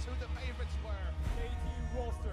who the favorites were. KT roster.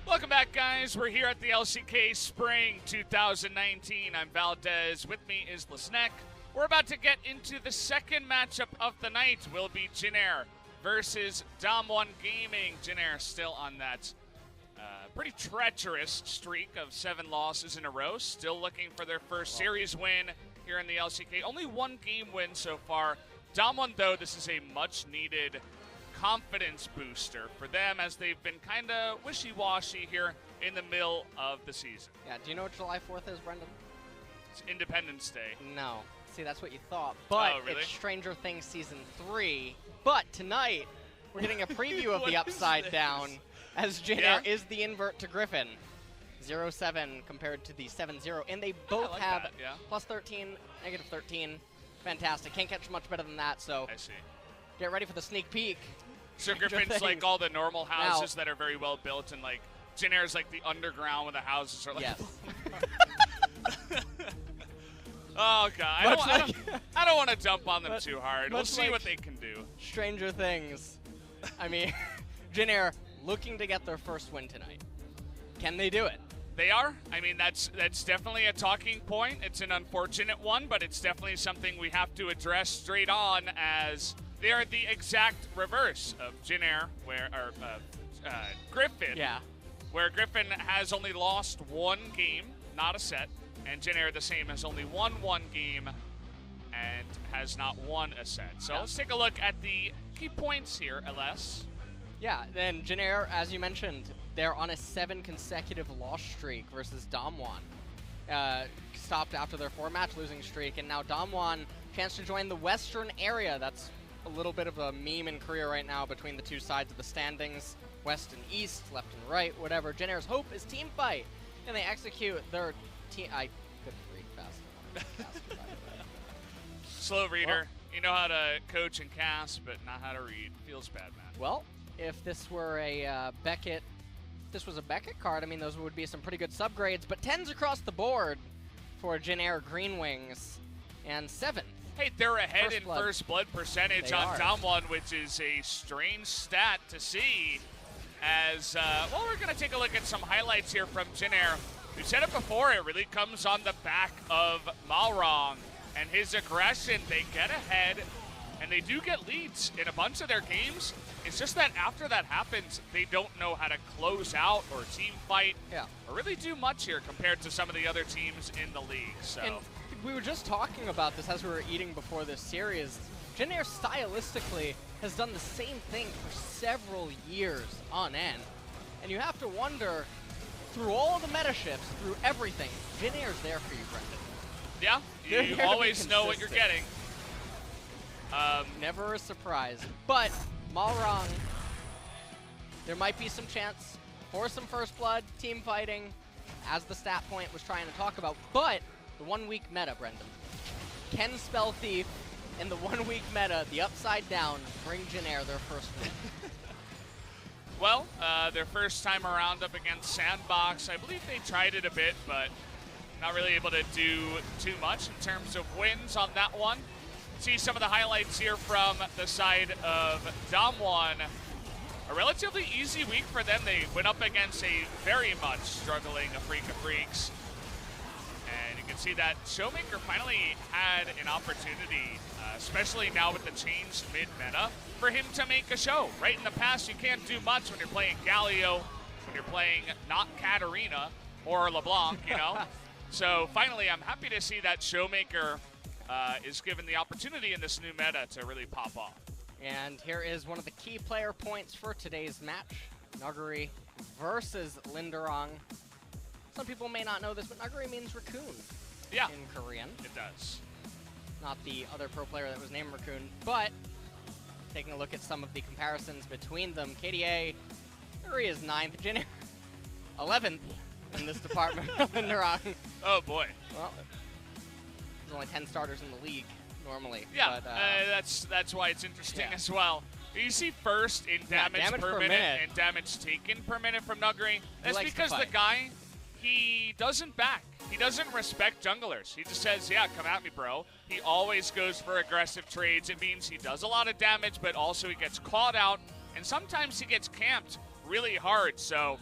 Welcome back, guys. We're here at the LCK Spring 2019. I'm Valdez. With me is LeBlanc. We're about to get into the second matchup of the night. Will be Jin Air versus DAMWON Gaming. Jin Air still on that pretty treacherous streak of 7 losses in a row. Still looking for their first series win here in the LCK. Only 1 game win so far. DAMWON, though, this is a much-needed confidence booster for them as they've been kind of wishy-washy here in the middle of the season. Yeah, do you know what July 4th is, Brendan? It's Independence Day. No. See, that's what you thought. But really? It's Stranger Things Season 3. But tonight, we're getting a preview of the Upside Down as Jin Air is the invert to Griffin. 0-7 compared to the 7-0. And they both have plus 13, negative 13. Fantastic. Can't catch much better than that, so I see. Get ready for the sneak peek. So Griffin's like all the normal houses that are very well built, and like Jin Air's like the underground where the houses are like. Yes. Oh god, I don't want to dump on them too hard. We'll see what they can do. Stranger Things. I mean, Jin Air looking to get their first win tonight. Can they do it? They are. I mean, that's definitely a talking point. It's an unfortunate one, but it's definitely something we have to address straight on, as they are the exact reverse of Jin Air, Griffin. Yeah. Where Griffin has only lost 1 game, not a set, and Jin Air the same, has only won 1 game and has not won a set. So let's take a look at the key points here, LS. Yeah, then Jin Air, as you mentioned, they're on a 7 consecutive loss streak versus DAMWON. Stopped after their 4-match losing streak, and now DAMWON chance to join the Western area. That's a little bit of a meme in Korea right now between the two sides of the standings, west and east, left and right, whatever. Jin Air's hope is team fight, and they execute their team. I couldn't read fast enough. Slow reader. Well, you know how to coach and cast, but not how to read. Feels bad, man. Well, if this were a Beckett, if this was a Beckett card, I mean, those would be some pretty good subgrades, but 10s across the board for Jin Air GreenWings, and 7th. Hey, they're ahead in first blood percentage on DWG, which is a strange stat to see. As, well, we're going to take a look at some highlights here from Jin Air. We said it before, it really comes on the back of Malrang and his aggression. They get ahead and they do get leads in a bunch of their games. It's just that after that happens, they don't know how to close out or team fight or really do much here compared to some of the other teams in the league. So. And we were just talking about this as we were eating before this series. Jin Air stylistically has done the same thing for several years on end. And you have to wonder, through all the meta shifts, through everything, Jin Air's there for you, Brendan. Yeah, you always know what you're getting. Never a surprise. But Malrang, there might be some chance for some first blood, team fighting, as the stat point was trying to talk about. But the 1 week meta, Brendan. Can Spell Thief in the 1 week meta, the upside down, bring Jin Air their first win? Well, their first time around up against Sandbox, I believe they tried it a bit, but not really able to do too much in terms of wins on that one. See some of the highlights here from the side of DAMWON. A relatively easy week for them. They went up against a very much struggling FLICKR. And you can see that ShowMaker finally had an opportunity, especially now with the changed mid-meta, for him to make a show. Right in the past, you can't do much when you're playing Galio, when you're playing not Katarina or LeBlanc, you know? So finally, I'm happy to see that ShowMaker is given the opportunity in this new meta to really pop off. And here is one of the key player points for today's match. Nuguri versus Lindarang. Some people may not know this, but Nuguri means raccoon in Korean. It does. Not the other pro player that was named Raccoon, but taking a look at some of the comparisons between them, KDA, Nuguri is 9th, Jin Air 11th in this department. Lindarang. Oh boy. Well, there's only 10 starters in the league normally. Yeah, but, that's why it's interesting as well. You see first in damage per minute and damage taken per minute from Nuguri. That's because the guy, he doesn't back. He doesn't respect junglers. He just says, yeah, come at me, bro. He always goes for aggressive trades. It means he does a lot of damage, but also he gets caught out, and sometimes he gets camped really hard. So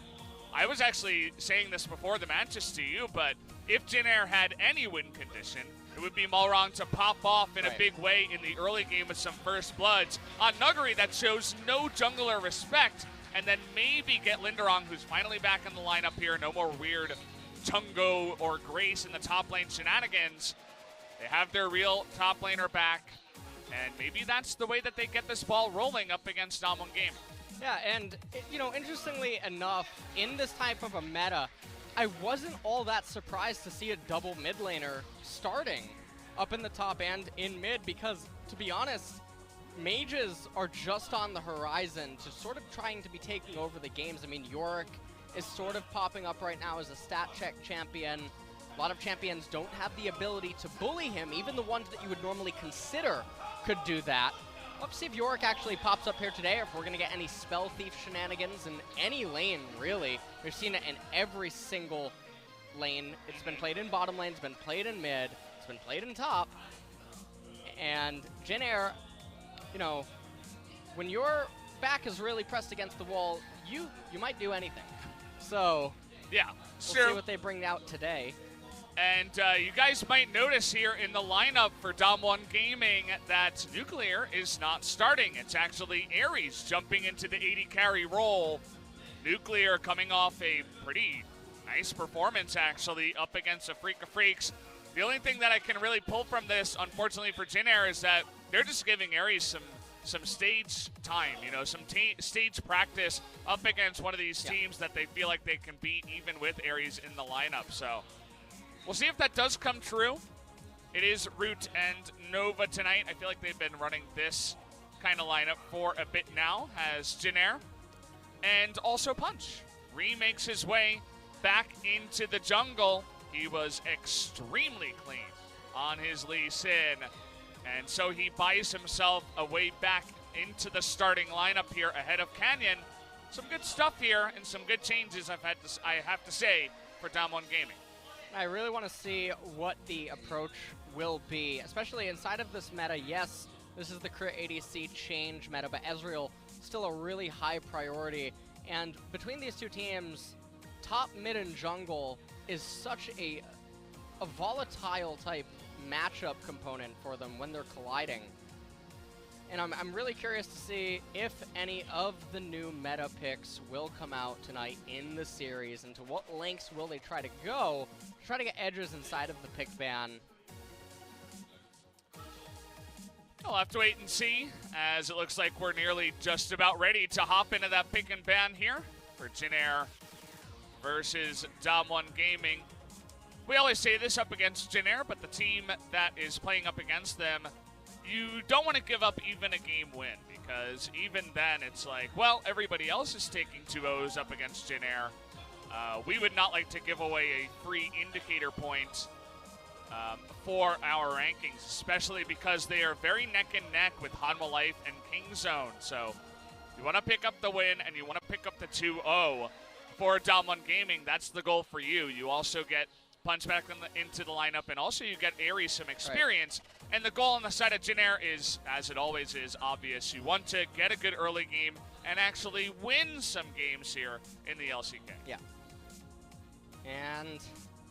I was actually saying this before the matches to you, but if Jin Air had any win condition, it would be Malrang to pop off in a big way in the early game with some first bloods. On Nuguri, that shows no jungler respect, and then maybe get Lindarang, who's finally back in the lineup here. No more weird Tungo or Grace in the top lane shenanigans. They have their real top laner back, and maybe that's the way that they get this ball rolling up against DWG game. Yeah, and, you know, interestingly enough, in this type of a meta, I wasn't all that surprised to see a double mid laner starting up in the top and in mid because, to be honest, mages are just on the horizon to sort of trying to be taking over the games. I mean, Yorick is sort of popping up right now as a stat check champion. A lot of champions don't have the ability to bully him. Even the ones that you would normally consider could do that. Let's see if Yorick actually pops up here today, or if we're going to get any Spell Thief shenanigans in any lane, really. We've seen it in every single lane. It's been played in bottom lane, it's been played in mid, it's been played in top. And Jin Air, you know, when your back is really pressed against the wall, you might do anything. So, yeah, we'll see what they bring out today. And you guys might notice here in the lineup for DWG Gaming that Nuclear is not starting. It's actually Aries jumping into the 80 carry role. Nuclear coming off a pretty nice performance, actually, up against the FLICKR. The only thing that I can really pull from this, unfortunately for Jin Air, is that they're just giving Aries some stage time, you know, some stage practice up against one of these teams that they feel like they can beat even with Aries in the lineup. So we'll see if that does come true. It is Root and Nova tonight. I feel like they've been running this kind of lineup for a bit now, as Jin Air and also Punch remakes his way back into the jungle. He was extremely clean on his Lee Sin, and so he buys himself a way back into the starting lineup here ahead of Canyon. Some good stuff here and some good changes I have to say for DWG Gaming. I really want to see what the approach will be, especially inside of this meta. Yes, this is the crit ADC change meta, but Ezreal still a really high priority. And between these two teams, top, mid, and jungle is such a volatile type matchup component for them when they're colliding. And I'm really curious to see if any of the new meta picks will come out tonight in the series, and to what lengths will they try to go to try to get edges inside of the pick ban. I'll have to wait and see, as it looks like we're nearly just about ready to hop into that pick and ban here for Jin Air versus DAMWON Gaming. We always say this up against Jin Air, but the team that is playing up against them, you don't want to give up even a game win, because even then it's like, well, everybody else is taking 2-0s up against Jin Air. We would not like to give away a free indicator point for our rankings, especially because they are very neck and neck with Hanwha Life and King Zone. So you want to pick up the win and you want to pick up the 2-0 for DWG Gaming. That's the goal for you. You also get punch back into the lineup, and also you get Aries some experience. Right. And the goal on the side of Jin Air is, as it always is, obvious. You want to get a good early game and actually win some games here in the LCK. Yeah. And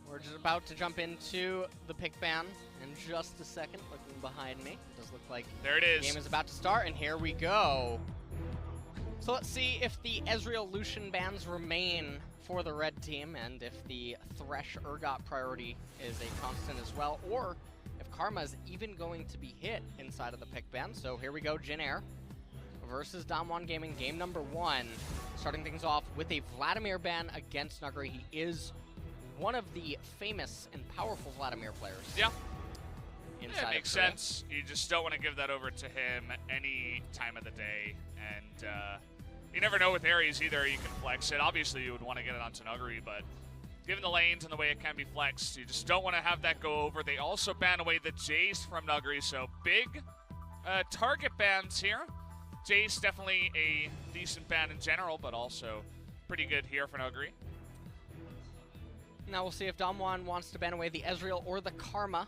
we're just about to jump into the pick ban in just a second. Looking behind me, it does look like there it is. The game is about to start, and here we go. So let's see if the Ezreal Lucian bans remain for the red team, and if the Thresh Urgot priority is a constant as well, or if Karma is even going to be hit inside of the pick ban. So here we go, Jin Air versus DWG Gaming, game number 1. Starting things off with a Vladimir ban against Nuguri. He is one of the famous and powerful Vladimir players. Yeah. It makes sense. You just don't want to give that over to him any time of the day. And you never know with Aries either. You can flex it. Obviously, you would want to get it onto Nuguri, but given the lanes and the way it can be flexed, you just don't want to have that go over. They also ban away the Jace from Nuguri, so big target bans here. Jace definitely a decent ban in general, but also pretty good here for Nuguri. Now we'll see if DWG wants to ban away the Ezreal or the Karma.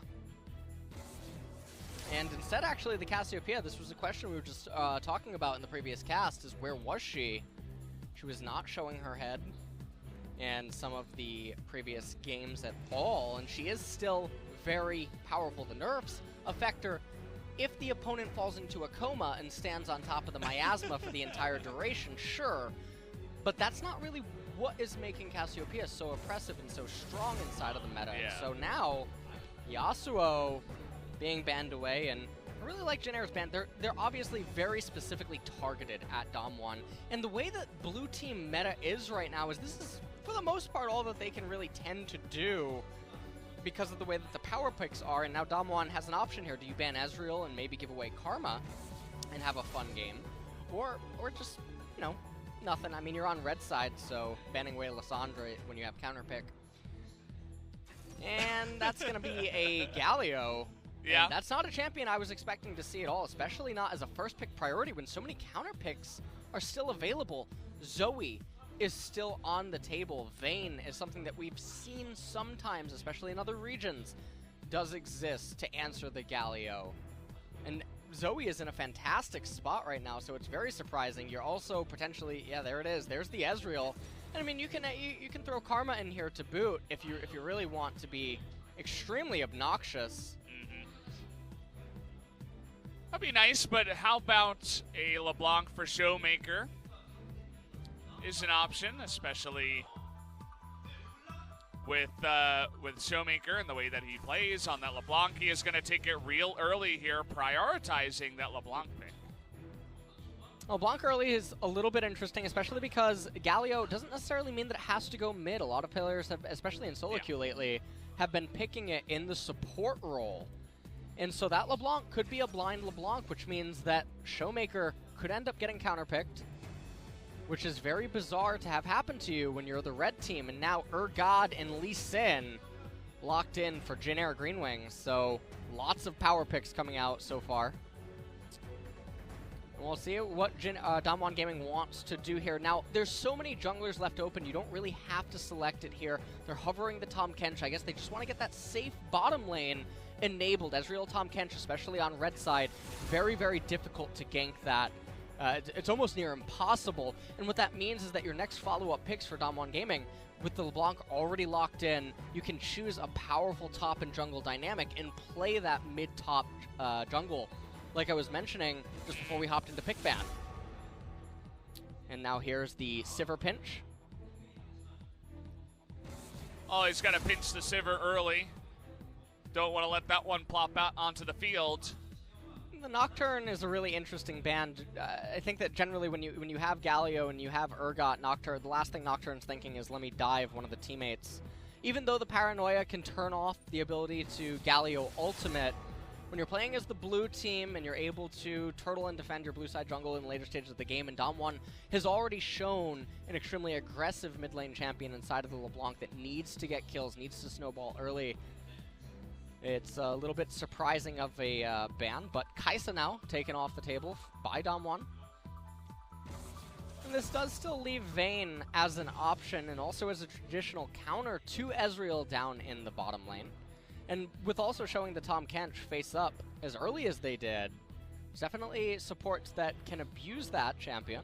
And instead, actually, the Cassiopeia. This was a question we were just talking about in the previous cast, is where was she? She was not showing her head in some of the previous games at all, and she is still very powerful. The nerfs affect her if the opponent falls into a coma and stands on top of the miasma for the entire duration, sure, but that's not really what is making Cassiopeia so oppressive and so strong inside of the meta. Yeah. So now, Yasuo being banned away, and I really like Jin Air's ban. They're obviously very specifically targeted at DAMWON, and the way that blue team meta is right now is this is, for the most part, all that they can really tend to do because of the way that the power picks are, and now DAMWON has an option here. Do you ban Ezreal and maybe give away Karma and have a fun game? Or just, you know, nothing. I mean, you're on red side, so banning away Lissandra when you have counter pick. And that's going to be a Galio. Yeah. And that's not a champion I was expecting to see at all, especially not as a first pick priority when so many counter picks are still available. Zoe is still on the table. Vayne is something that we've seen sometimes, especially in other regions, does exist to answer the Galio. And Zoe is in a fantastic spot right now, so it's very surprising. You're also potentially, yeah, there it is. There's the Ezreal. And I mean, you can throw Karma in here to boot if you really want to be extremely obnoxious. That'd be nice, but how about a LeBlanc for ShowMaker is an option, especially with ShowMaker and the way that he plays on that LeBlanc. He is going to take it real early here, prioritizing that LeBlanc pick. LeBlanc early is a little bit interesting, especially because Galio doesn't necessarily mean that it has to go mid. A lot of players, have, especially in solo queue lately, have been picking it in the support role. And so that LeBlanc could be a blind LeBlanc, which means that ShowMaker could end up getting counterpicked, which is very bizarre to have happen to you when you're the red team. And now Urgot and Lee Sin locked in for Jin Air GreenWings. So lots of power picks coming out so far. And we'll see what DWG Gaming wants to do here. Now, there's so many junglers left open, you don't really have to select it here. They're hovering the Tahm Kench. I guess they just want to get that safe bottom lane enabled. Ezreal Tahm Kench, especially on red side, very, very difficult to gank that. It's almost near impossible. And what that means is that your next follow-up picks for DWG Gaming, with the LeBlanc already locked in, you can choose a powerful top and jungle dynamic and play that mid-top jungle like I was mentioning just before we hopped into pick ban. And now here's the Sivir pinch. Oh, he's got to pinch the Sivir early. Don't want to let that one plop out onto the field. The Nocturne is a really interesting band. I think that generally when you have Galio and you have Urgot Nocturne, the last thing Nocturne's thinking is, let me dive one of the teammates. Even though the Paranoia can turn off the ability to Galio ultimate, when you're playing as the blue team and you're able to turtle and defend your blue side jungle in the later stages of the game, and DAMWON has already shown an extremely aggressive mid lane champion inside of the LeBlanc that needs to get kills, needs to snowball early. It's a little bit surprising of a ban, but Kai'Sa now taken off the table by DAMWON. And this does still leave Vayne as an option and also as a traditional counter to Ezreal down in the bottom lane. And with also showing the Tahm Kench face up as early as they did, definitely supports that can abuse that champion.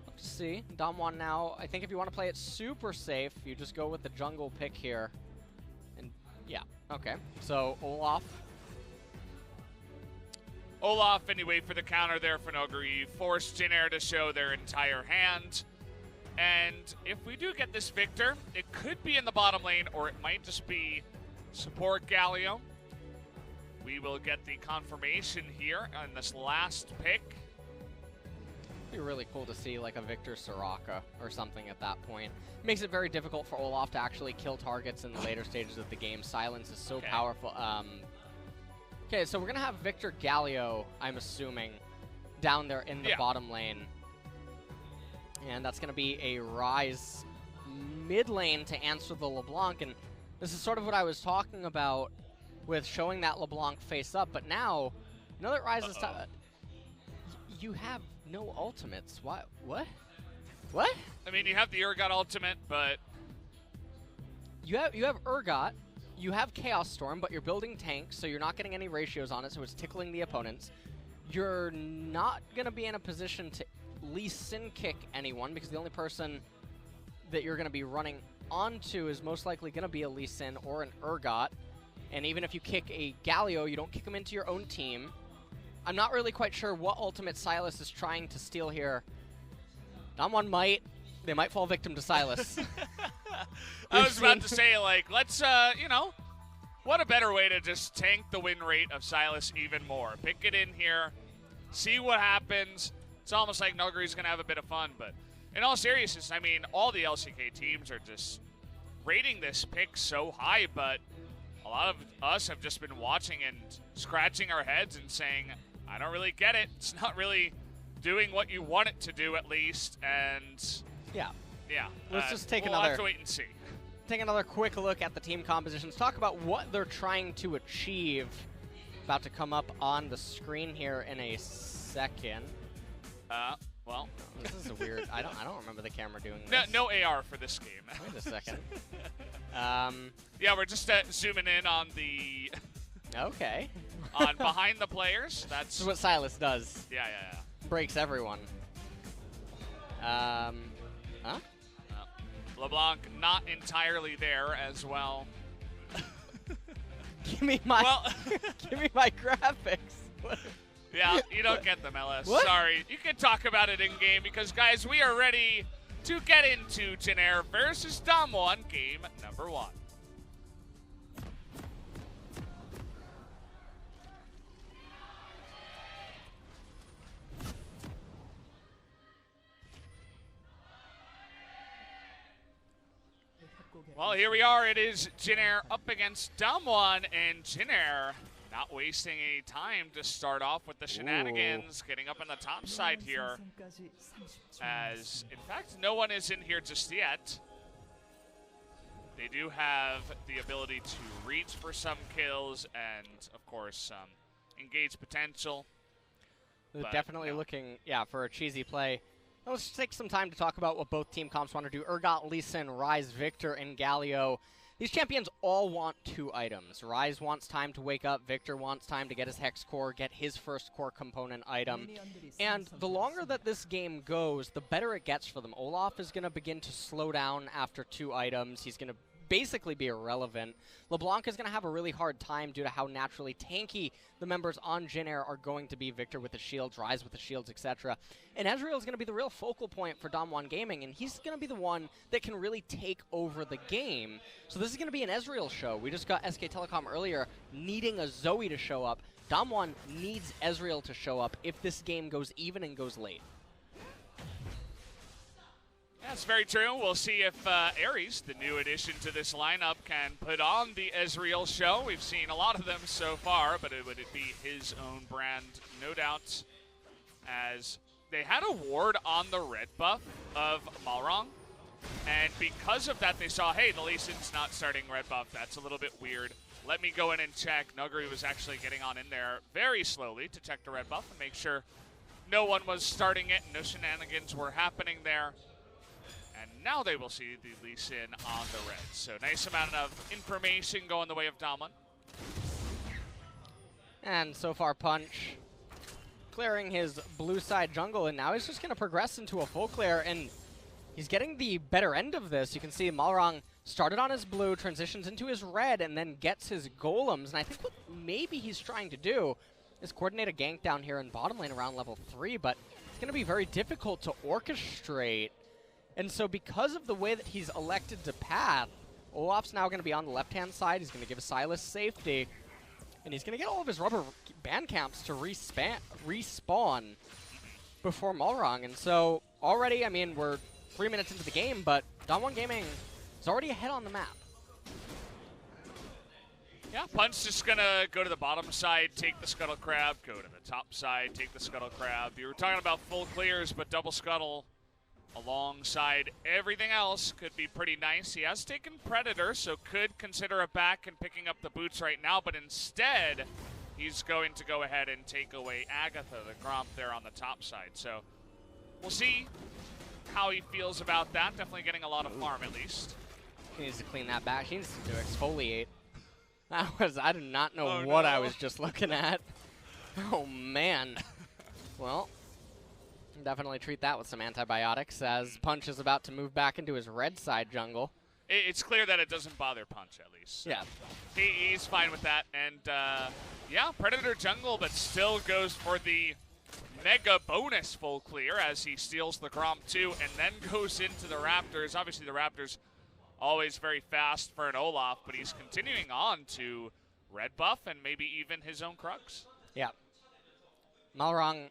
Let's see. DAMWON now, I think if you want to play it super safe, you just go with the jungle pick here. Yeah, okay. So, Olaf, anyway, for the counter there for Nuguri. Forced Jin Air to show their entire hand. And if we do get this Viktor, it could be in the bottom lane, or it might just be support Galio. We will get the confirmation here on this last pick. It'd be really cool to see like a Viktor Soraka or something at that point. Makes it very difficult for Olaf to actually kill targets in the later stages of the game. Silence is so powerful. Okay, so we're going to have Viktor Galio, I'm assuming, down there in the bottom lane. And that's going to be a Ryze mid lane to answer the LeBlanc. And this is sort of what I was talking about with showing that LeBlanc face up. But now, you know that Ryze is... You have no ultimates. What? What? What? I mean, you have the Urgot ultimate, but... You have Urgot, you have Chaos Storm, but you're building tanks, so you're not getting any ratios on it, so it's tickling the opponents. You're not going to be in a position to Lee Sin kick anyone, because the only person that you're going to be running onto is most likely going to be a Lee Sin or an Urgot. And even if you kick a Galio, you don't kick them into your own team. I'm not really quite sure what ultimate Sylas is trying to steal here. DAMWON might. They might fall victim to Sylas. I was about to say, like, let's, you know, what a better way to just tank the win rate of Sylas even more. Pick it in here, see what happens. It's almost like Nuguri's going to have a bit of fun, but in all seriousness, I mean, all the LCK teams are just rating this pick so high, but a lot of us have just been watching and scratching our heads and saying, I don't really get it. It's not really doing what you want it to do, at least, and yeah. Let's just take we'll have to wait and see. Take another quick look at the team compositions. Talk about what they're trying to achieve. About to come up on the screen here in a second. Well, this is a weird. I don't remember the camera doing no, this. No AR for this game. Wait a second. Yeah, we're just zooming in on the. Okay. On behind the players. That's what Sylas does. Yeah. Breaks everyone. Huh? LeBlanc not entirely there as well. Give me my give me my graphics. Yeah, you don't get them, LS. What? Sorry. You can talk about it in game because, guys, we are ready to get into Jin Air versus DAMWON game number 1. Well, here we are. It is Jin Air up against DAMWON, and Jin Air not wasting any time to start off with the shenanigans, getting up on the top side here. As, in fact, no one is in here just yet. They do have the ability to reach for some kills and, of course, engage potential. They're definitely looking, for a cheesy play. Let's take some time to talk about what both team comps want to do. Urgot, Lee Sin, Ryze, Viktor, and Galio. These champions all want 2 items. Ryze wants time to wake up. Viktor wants time to get his Hex Core, get his first core component item. And the longer that this game goes, the better it gets for them. Olaf is going to begin to slow down after 2 items. He's going to basically be irrelevant. LeBlanc is going to have a really hard time due to how naturally tanky the members on Jin Air are going to be. Viktor with the shields, Ryze with the shields, etc. And Ezreal is going to be the real focal point for DAMWON Gaming, and he's going to be the one that can really take over the game. So this is going to be an Ezreal show. We just got SK Telecom earlier needing a Zoe to show up. DAMWON needs Ezreal to show up if this game goes even and goes late. That's very true. We'll see if Aries, the new addition to this lineup, can put on the Ezreal show. We've seen a lot of them so far, but would it be his own brand? No doubt, as they had a ward on the red buff of Malrang, and because of that they saw, hey, the Lee Sin's not starting red buff. That's a little bit weird. Let me go in and check. Nuguri was actually getting on in there very slowly to check the red buff and make sure no one was starting it, no shenanigans were happening there. And now they will see the Lee Sin on the red. So nice amount of information going the way of DAMWON. And so far Punch clearing his blue side jungle, and now he's just going to progress into a full clear, and he's getting the better end of this. You can see Malrang started on his blue, transitions into his red, and then gets his golems. And I think what maybe he's trying to do is coordinate a gank down here in bottom lane around level 3, but it's going to be very difficult to orchestrate. And so because of the way that he's elected to path, Olaf's now going to be on the left-hand side. He's going to give Sylas safety, and he's going to get all of his rubber band camps to respawn before Malrang. And so already, I mean, we're 3 minutes into the game, but DAMWON Gaming is already ahead on the map. Yeah, Punch just going to go to the bottom side, take the Scuttle Crab, go to the top side, take the Scuttle Crab. You were talking about full clears, but double Scuttle alongside everything else could be pretty nice. He has taken Predator, so could consider a back and picking up the boots right now, but instead he's going to go ahead and take away Agatha, the Gromp there on the top side. So we'll see how he feels about that. Definitely getting a lot of farm at least. He needs to clean that back. He needs to exfoliate. I do not know what I was just looking at. Oh man. Well, definitely treat that with some antibiotics, as Punch is about to move back into his red side jungle. It's clear that it doesn't bother Punch, at least. So yeah. He's fine with that. And, yeah, Predator jungle, but still goes for the mega bonus full clear as he steals the Gromp too, and then goes into the Raptors. Obviously, the Raptors always very fast for an Olaf, but he's continuing on to red buff and maybe even his own Krugs. Yeah. Malrang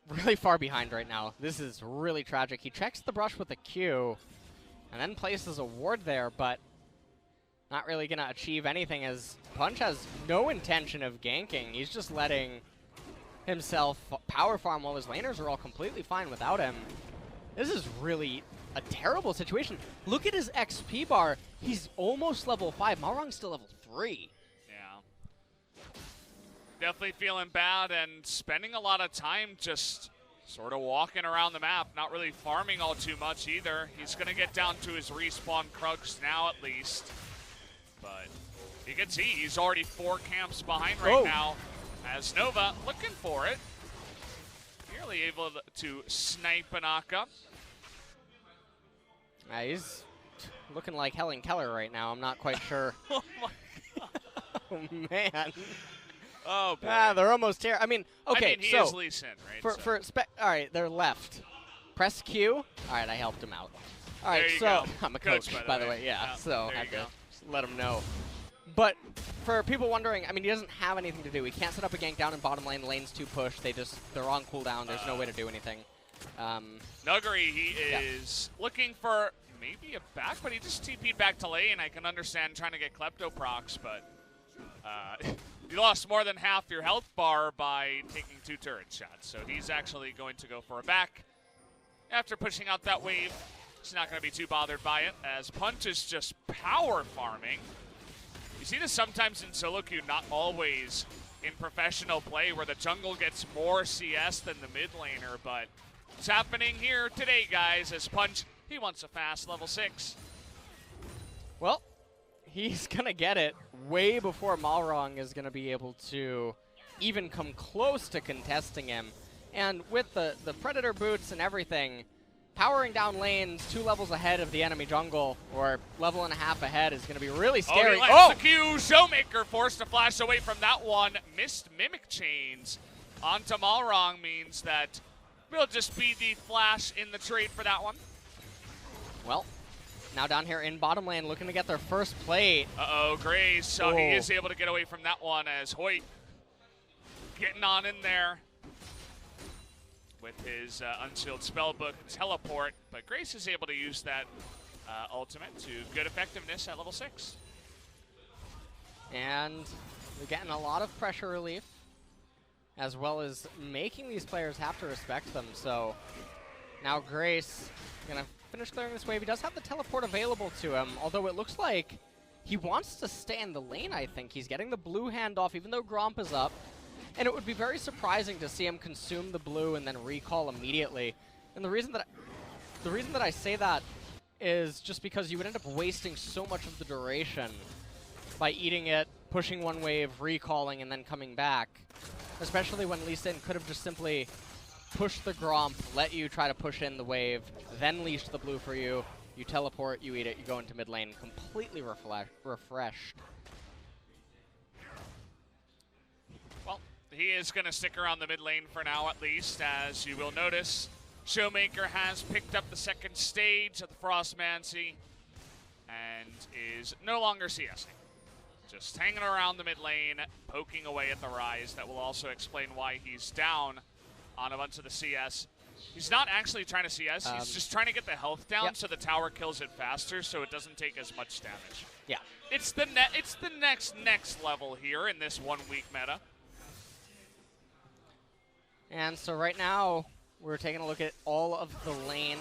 really far behind right now. This is really tragic. He checks the brush with a Q and then places a ward there, but not really going to achieve anything as Punch has no intention of ganking. He's just letting himself power farm while his laners are all completely fine without him. This is really a terrible situation. Look at his XP bar. He's almost level 5. Malrang's still level 3. Definitely feeling bad and spending a lot of time just sort of walking around the map, not really farming all too much either. He's going to get down to his respawn Krugs now at least. But you can see he's already 4 camps behind right now as Nova looking for it. Nearly able to snipe Anaka. He's looking like Helen Keller right now. I'm not quite sure. Oh my God. Oh man. Oh, boy. They're almost here. I mean, okay, he so is Lee Sin, right? All right, they're left. Press Q. All right, I helped him out. All right, so go. I'm a coach, by the way. Yeah, so I had to let him know. But for people wondering, I mean, he doesn't have anything to do. He can't set up a gank down in bottom lane. The lane's too pushed. They're on cooldown. There's no way to do anything. Nuguri, he is looking for maybe a back, but he just TP'd back to lane. I can understand trying to get Klepto procs, but you lost more than half your health bar by taking 2 turret shots. So he's actually going to go for a back. After pushing out that wave, he's not going to be too bothered by it, as Punch is just power farming. You see this sometimes in solo queue, not always in professional play, where the jungle gets more CS than the mid laner, but it's happening here today, guys, as Punch, he wants a fast level 6. Well, he's going to get it way before Malrang is going to be able to even come close to contesting him. And with the Predator boots and everything, powering down lanes 2 levels ahead of the enemy jungle, or level and a half ahead, is going to be really scary. He lands the Q. ShowMaker forced to flash away from that one. Missed Mimic Chains onto Malrang means that will just be the flash in the trade for that one. Well, now down here in bottom lane, looking to get their first plate. Uh-oh, Grace. So he is able to get away from that one as Hoit getting on in there with his Unsealed Spellbook teleport. But Grace is able to use that ultimate to good effectiveness at level 6. And we're getting a lot of pressure relief, as well as making these players have to respect them. So now Grace gonna finish clearing this wave. He does have the teleport available to him, although it looks like he wants to stay in the lane, I think. He's getting the blue handoff, even though Gromp is up. And it would be very surprising to see him consume the blue and then recall immediately. And the reason that I say that is just because you would end up wasting so much of the duration by eating it, pushing one wave, recalling, and then coming back. Especially when Lee Sin could have just simply pushed the Gromp, let you try to push in the wave, then leashed the blue for you. You teleport, you eat it, you go into mid lane completely refreshed. Well, he is going to stick around the mid lane for now at least, as you will notice. ShowMaker has picked up the second stage of the Frostmancy and is no longer CSing. Just hanging around the mid lane, poking away at the Ryze. That will also explain why he's down on a bunch of the CS. He's not actually trying to CS, he's just trying to get the health down so the tower kills it faster so it doesn't take as much damage. Yeah. It's the next level here in this 1 week meta. And so right now, we're taking a look at all of the lanes.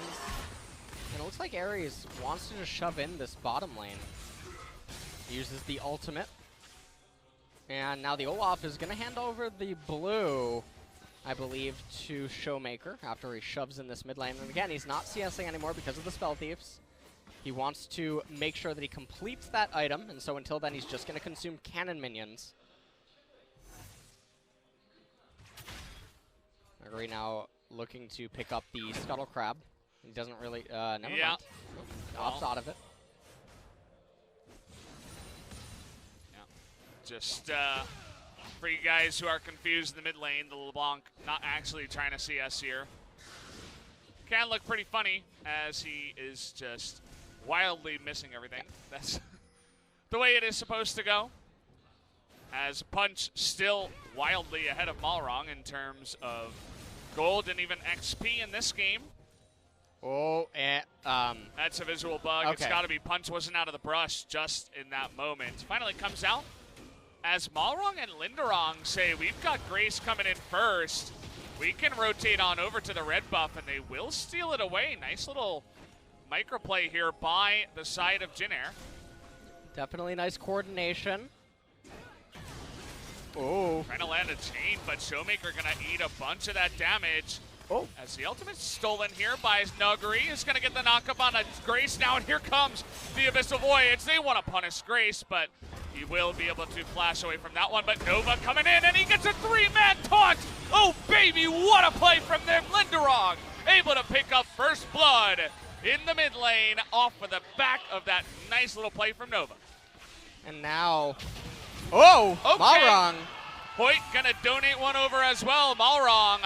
And it looks like Aries wants to just shove in this bottom lane. He uses the ultimate. And now the Olaf is going to hand over the blue, I believe, to ShowMaker after he shoves in this mid lane. And again, he's not CSing anymore because of the Spell Thieves. He wants to make sure that he completes that item, and so until then, he's just going to consume cannon minions. Nuguri now looking to pick up the Scuttle Crab. He doesn't really, never mind. Opts out of it. Just for you guys who are confused in the mid lane, the LeBlanc not actually trying to CS here. Can look pretty funny as he is just wildly missing everything. That's the way it is supposed to go. As Punch still wildly ahead of Malrang in terms of gold and even XP in this game. Oh, and that's a visual bug. Okay. It's got to be Punch wasn't out of the brush just in that moment. Finally comes out as Malrang and Lindarang say, we've got Grace coming in first. We can rotate on over to the red buff, and they will steal it away. Nice little microplay here by the side of Jin Air. Definitely nice coordination. Oh. Trying to land a chain, but ShowMaker gonna eat a bunch of that damage. Oh. As the ultimate's stolen here by Nuguri, is gonna get the knockup on a Grace now, and here comes the Abyssal Voyage. They want to punish Grace, but he will be able to flash away from that one. But Nova coming in, and he gets a 3-man taunt. Oh baby, what a play from them. Lindarang able to pick up first blood in the mid lane off of the back of that nice little play from Nova. And now, oh, okay. Malrang. Hoit gonna donate one over as well. Malrang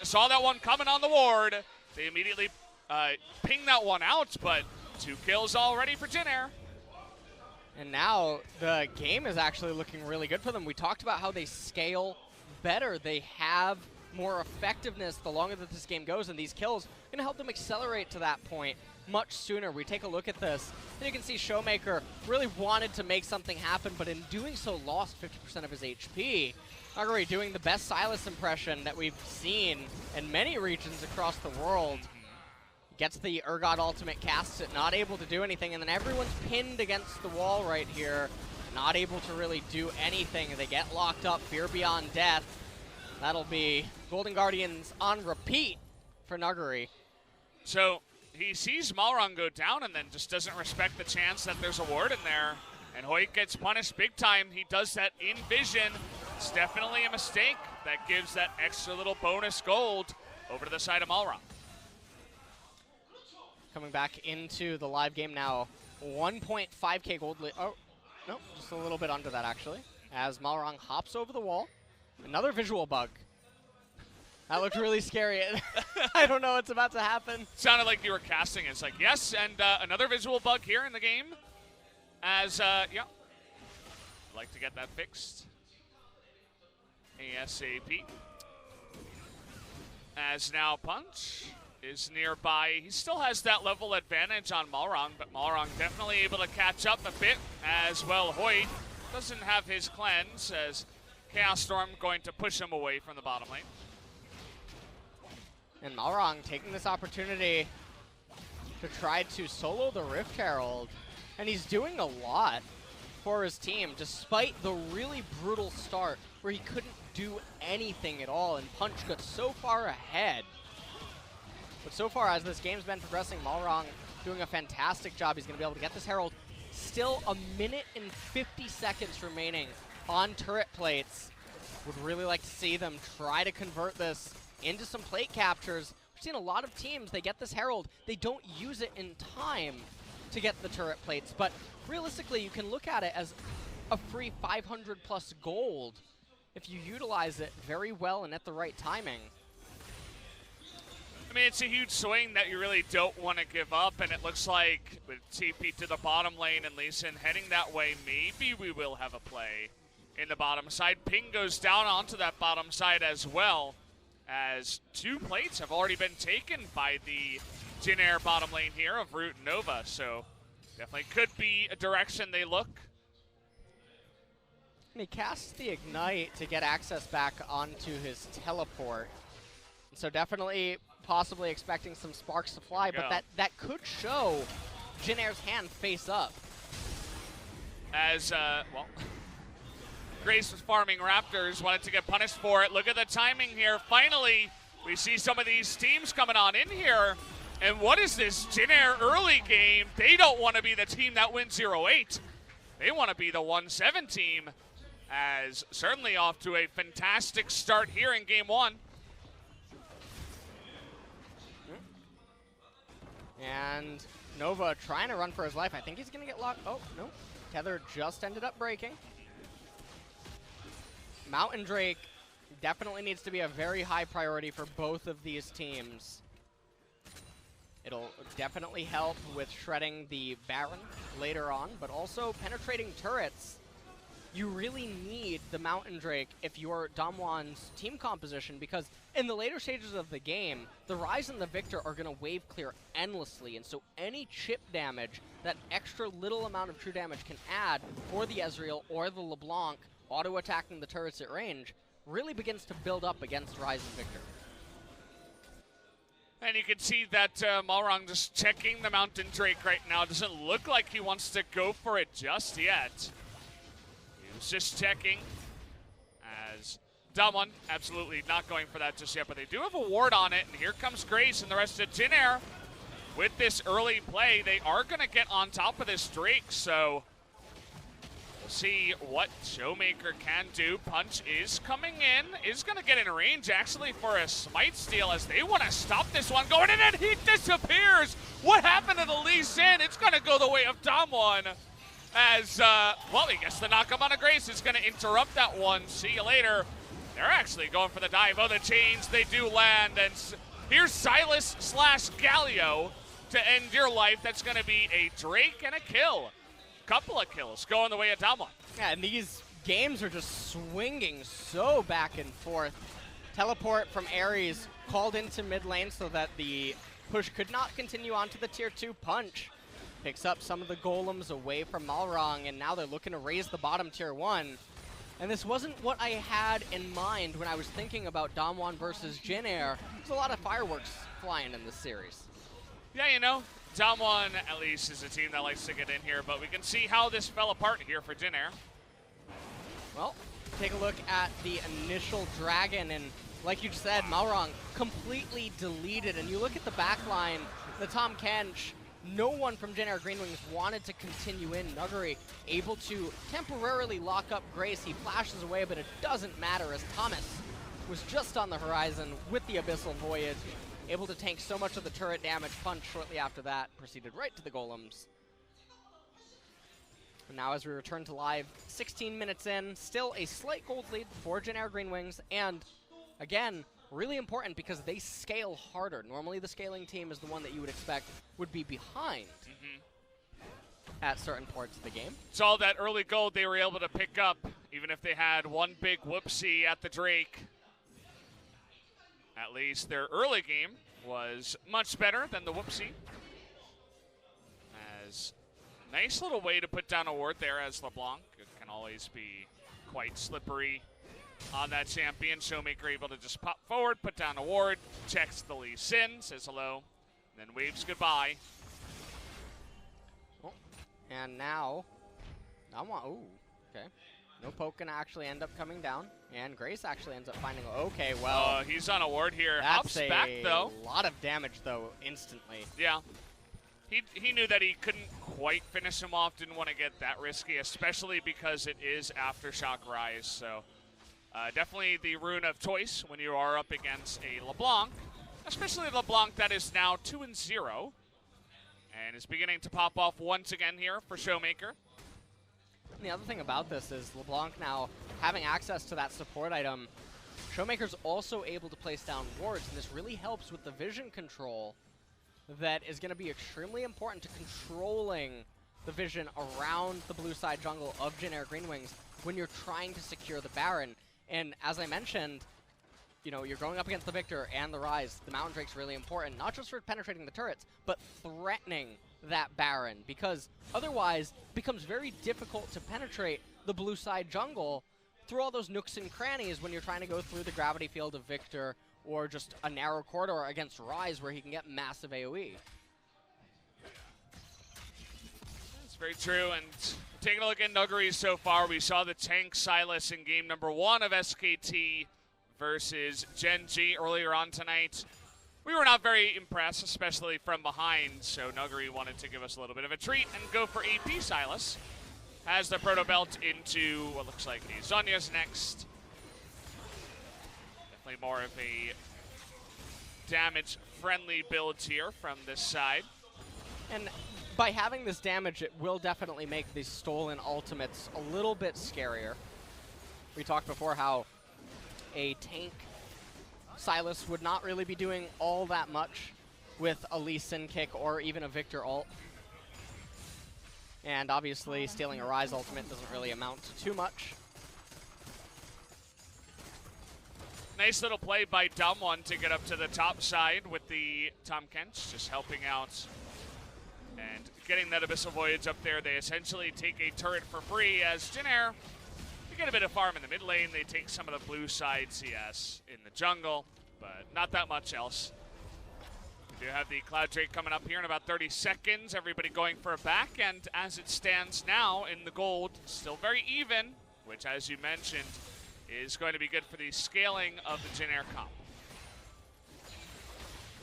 saw that one coming on the ward. They immediately pinged that one out, but 2 kills already for Jin Air. And now the game is actually looking really good for them. We talked about how they scale better. They have more effectiveness the longer that this game goes, and these kills are going to help them accelerate to that point much sooner. We take a look at this, and you can see ShowMaker really wanted to make something happen, but in doing so lost 50% of his HP. Nuguri doing the best Sylas impression that we've seen in many regions across the world. Gets the Urgot ultimate, casts it, not able to do anything, and then everyone's pinned against the wall right here, not able to really do anything. They get locked up, Fear Beyond Death. That'll be Golden Guardians on repeat for Nuguri. So he sees Malrang go down and then just doesn't respect the chance that there's a ward in there. And Hoit gets punished big time. He does that in vision. It's definitely a mistake. That gives that extra little bonus gold over to the side of Malrang. coming back into the live game now. 1.5k gold lead. Oh, no, just a little bit under that, actually. As Malrang hops over the wall. Another visual bug. That looked really scary. I don't know what's about to happen. Sounded like you were casting. It's like, yes, and another visual bug here in the game. As, yeah, I'd like to get that fixed ASAP. As now Punch is nearby. He still has that level advantage on Malrang, but Malrang definitely able to catch up a bit as well. Hoit doesn't have his cleanse as Chaos Storm going to push him away from the bottom lane. And Malrang taking this opportunity to try to solo the Rift Herald. And he's doing a lot for his team, despite the really brutal start where he couldn't do anything at all, and Punch got so far ahead. But so far, as this game's been progressing, Malrang doing a fantastic job. He's going to be able to get this Herald. Still a minute and 50 seconds remaining on turret plates. Would really like to see them try to convert this into some plate captures. We've seen a lot of teams, they get this Herald, they don't use it in time to get the turret plates, but realistically you can look at it as a free 500 plus gold if you utilize it very well and at the right timing. I mean, it's a huge swing that you really don't want to give up, and it looks like with TP to the bottom lane and Lee Sin heading that way, maybe we will have a play in the bottom side. Ping goes down onto that bottom side as well, as 2 plates have already been taken by the Jin Air bottom lane here of Root and Nova, so definitely could be a direction they look. And he casts the Ignite to get access back onto his teleport. So definitely possibly expecting some sparks to fly, but that could show Jin Air's hand face up. As, well, Grace was farming Raptors, wanted to get punished for it. Look at the timing here. Finally, we see some of these teams coming on in here. And what is this Jin Air early game? They don't want to be the team that wins 0-8. They want to be the 1-7 team, as certainly off to a fantastic start here in game 1. And Nova trying to run for his life. I think he's going to get locked. Oh, no. Tether just ended up breaking. Mountain Drake definitely needs to be a very high priority for both of these teams. It'll definitely help with shredding the Baron later on, but also penetrating turrets. You really need the Mountain Drake if you're DAMWON's team composition, because in the later stages of the game, the Ryze and the Viktor are going to wave clear endlessly, and so any chip damage, that extra little amount of true damage can add for the Ezreal or the LeBlanc, auto-attacking the turrets at range, really begins to build up against Ryze and Viktor. And you can see that Malrang just checking the Mountain Drake right now. Doesn't look like he wants to go for it just yet. He was just checking, as DWG absolutely not going for that just yet, but they do have a ward on it, and here comes Grace and the rest of Jin Air. With this early play, they are going to get on top of this Drake, so we'll see what ShowMaker can do. Punch is coming in, is going to get in range actually for a smite steal as they want to stop this one going in, and he disappears. What happened to the Lee Sin? It's going to go the way of DAMWON as, well, he gets the knock-up on a Grace. Is going to interrupt that one. See you later. They're actually going for the dive. Oh, the chains, they do land, and here's Sylas / Galio to end your life. That's going to be a Drake and a kill. Couple of kills going the way of DWG. Yeah, and these games are just swinging so back and forth. Teleport from Aries called into mid lane so that the push could not continue on to the tier 2. Punch picks up some of the golems away from Malrang, and now they're looking to raise the bottom tier 1. And this wasn't what I had in mind when I was thinking about DAMWON versus Jin Air. There's a lot of fireworks flying in this series. Yeah, you know, DWG at least is a team that likes to get in here, but we can see how this fell apart here for Jin Air. Well, take a look at the initial Dragon, and like you said, Malrang completely deleted. And you look at the back line, the Tahm Kench, no one from Jin Air GreenWings wanted to continue in. Nuguri able to temporarily lock up Grace. He flashes away, but it doesn't matter as Thomas was just on the horizon with the Abyssal Voyage. able to tank so much of the turret damage. Punch shortly after that, proceeded right to the golems. And now as we return to live, 16 minutes in, still a slight gold lead for Jin Air GreenWings, and again, really important because they scale harder. Normally the scaling team is the one that you would expect would be behind at certain parts of the game. It's all that early gold they were able to pick up, even if they had one big whoopsie at the Drake. At least their early game was much better than the whoopsie. As nice little way to put down a ward there as LeBlanc. It can always be quite slippery on that champion. ShowMaker able to just pop forward, put down a ward, checks the Lee Sin, says hello, and then waves goodbye. Oh, and now, ooh, okay. No poke can actually end up coming down, and Grace actually ends up finding, okay, well. He's on a ward here. That's Hops back, though. A lot of damage, though, instantly. Yeah. He knew that he couldn't quite finish him off, didn't want to get that risky, especially because it is Aftershock Ryze. So definitely the rune of choice when you are up against a LeBlanc, especially LeBlanc that is now 2-0 and is beginning to pop off once again here for ShowMaker. And the other thing about this is LeBlanc now having access to that support item. ShowMaker's also able to place down wards, and this really helps with the vision control that is going to be extremely important to controlling the vision around the blue side jungle of Jin Air GreenWings when you're trying to secure the Baron. And as I mentioned, you know, you're going up against the Viktor and the Ryze. The Mountain Drake's really important, not just for penetrating the turrets, but threatening that Baron, because otherwise it becomes very difficult to penetrate the blue side jungle through all those nooks and crannies when you're trying to go through the gravity field of Viktor or just a narrow corridor against Ryze where he can get massive AoE. That's very true, and taking a look at Nuguri so far, we saw the tank Sylas in game number 1 of SKT versus Gen G earlier on tonight. We were not very impressed, especially from behind, so Nuguri wanted to give us a little bit of a treat and go for AP Sylas. Has the Proto Belt into what looks like a Zhonya's next. Definitely more of a damage-friendly build here from this side. And by having this damage, it will definitely make these stolen ultimates a little bit scarier. We talked before how a tank Sylas would not really be doing all that much with a Lee Sin kick or even a Viktor ult. And obviously, stealing a Ryze ultimate doesn't really amount to too much. Nice little play by DWG to get up to the top side with the Tahm Kench, just helping out and getting that Abyssal Voyage up there. They essentially take a turret for free as Jin Air, they get a bit of farm in the mid lane. They take some of the blue side CS in the jungle, but not that much else. We do have the Cloud Drake coming up here in about 30 seconds. Everybody going for a back, and as it stands now in the gold, still very even, which, as you mentioned, is going to be good for the scaling of the Jin Air comp.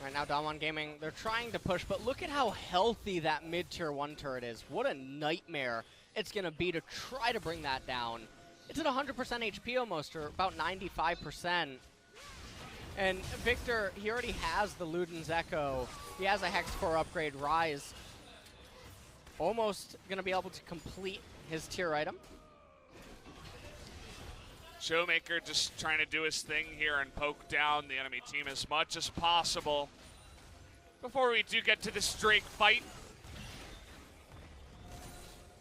Right now, DWG Gaming, they're trying to push, but look at how healthy that mid-tier 1 turret is. What a nightmare it's going to be to try to bring that down. It's at 100% HP almost, or about 95%. And Viktor, he already has the Luden's Echo. He has a Hex Core upgrade. Ryze almost going to be able to complete his tier item. ShowMaker just trying to do his thing here and poke down the enemy team as much as possible before we do get to this Drake fight.